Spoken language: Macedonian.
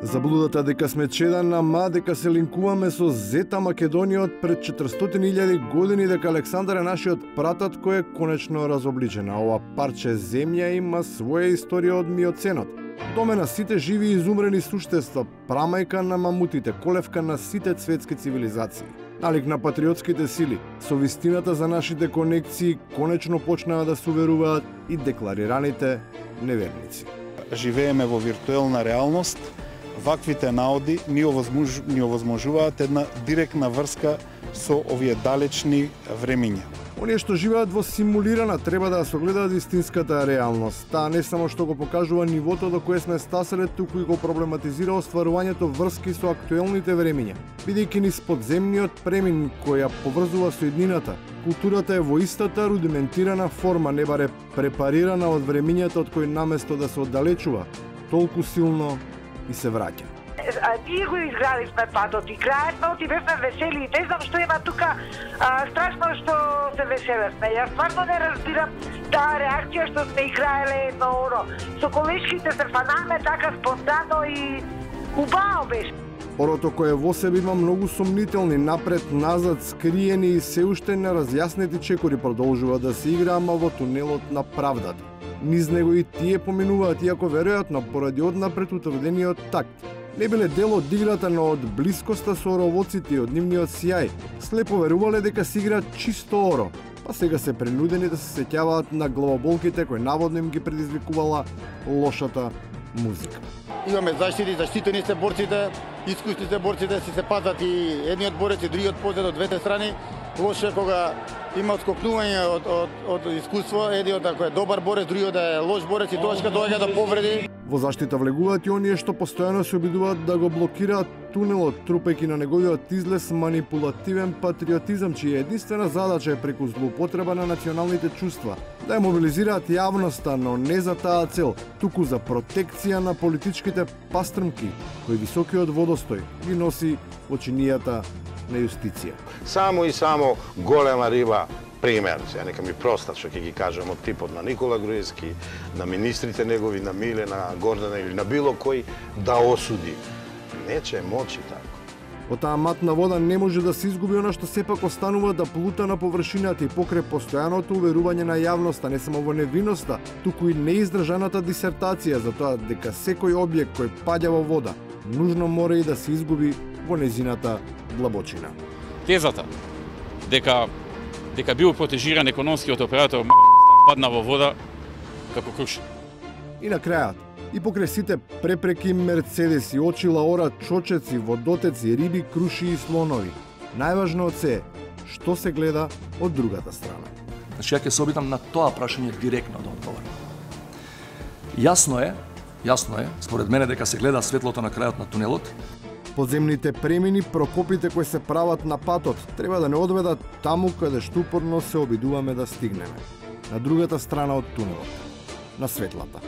Заблудата дека сме чедан на ма, дека се линкуваме со Зета Македонија од пред 400.000 години, дека Александар е нашиот пратат кој е конечно разобличен, а ова парче земја има своја историја од миоценот. Доме на сите живи и изумрени суштества, прамајка на мамутите, колевка на сите светски цивилизации. Налик на патриотските сили, со вистината за нашите конекции конечно почнаа да се уверуваат и декларираните неверници. Живееме во виртуелна реалност. Ваквите наоди ни овозможуваат една директна врска со овие далечни времиња. Оние што живеат во симулирана треба да согледаат истинската реалност. Таа не само што го покажува нивото до кое сме стаселе, туку и го проблематизира остварувањето врски со актуелните времиња. Бидејќи низ подземниот премин која поврзува со еднината, културата е во истата рудиментирана форма, не баре препарирана од времињата од кои наместо да се оддалечува, толку силно и се враќа. Ние го изградивме патот и крајот и бевме весели и не знам што има тука страшно што се веселевме. Јас стварно не разбирам таа реакција што сме играеле едно оро. Со колешките се фанаме така спонтано и убаво беше. Орото кое во себе има многу сомнителни, напред-назад, скриени и се уште неразјаснети чекори продолжува да се игра, ама во тунелот на правдата. Низ него и тие поминуваат, иако веројатно поради однапред утврдениот такт. Не биле дел од играта, но од блискоста со оровоците и од нивниот сјај, слепо верувале дека се игра чисто оро, па сега се принудени да се сеќаваат на главоболките кои наводно им ги предизвикувала лошата музика. Имаме заштитени се борците, искусни се борците, си се пазат и едниот борец и другиот позад од двете страни. Лошо е кога има отскокнување од искуство, едниот ако е добар борец, другиот е лош борец и тоа што доаѓа да повреди. Во заштита влегуваат и оние што постојано се обидуваат да го блокираат тунелот, трупајќи на неговиот излез манипулативен патриотизам, чија единствена задача е преку злоупотреба на националните чувства, да ја мобилизираат јавноста, но не за таа цел, туку за протекција на политичките пастрмки, кои високиот водостој ги носи во чинијата на јустиција. Само и само голема риба, пример, сега нека ми простат што ќе ги кажам од типот на Никола Груевски, на министрите негови, на Миле, на Гордана или на било кој, да осуди. Нече мочи тако. Во таа матна вода не може да се изгуби она што сепак останува да плута на површината и покрај постојаното уверување на јавноста, не само во невиноста, туку и неиздржаната дисертација за тоа дека секој објект кој паѓа во вода, нужно мора и да се изгуби во незината длабочина. Тезата дека бил протежиран економскиот оператор падна во вода како круш. И на крајот, и покрај сите препреки, мерцедеси, очила, ора, чочеци, водотеци, риби, круши и слонови, најважно од се што се гледа од другата страна. Значи, ја ќе се обидам на тоа прашање директно да одговорам. Јасно е, според мене, дека се гледа светлото на крајот на тунелот. Подземните премини, прокопите кои се прават на патот, треба да не одведат таму каде што упорно се обидуваме да стигнеме. На другата страна од тунелот, на светлата.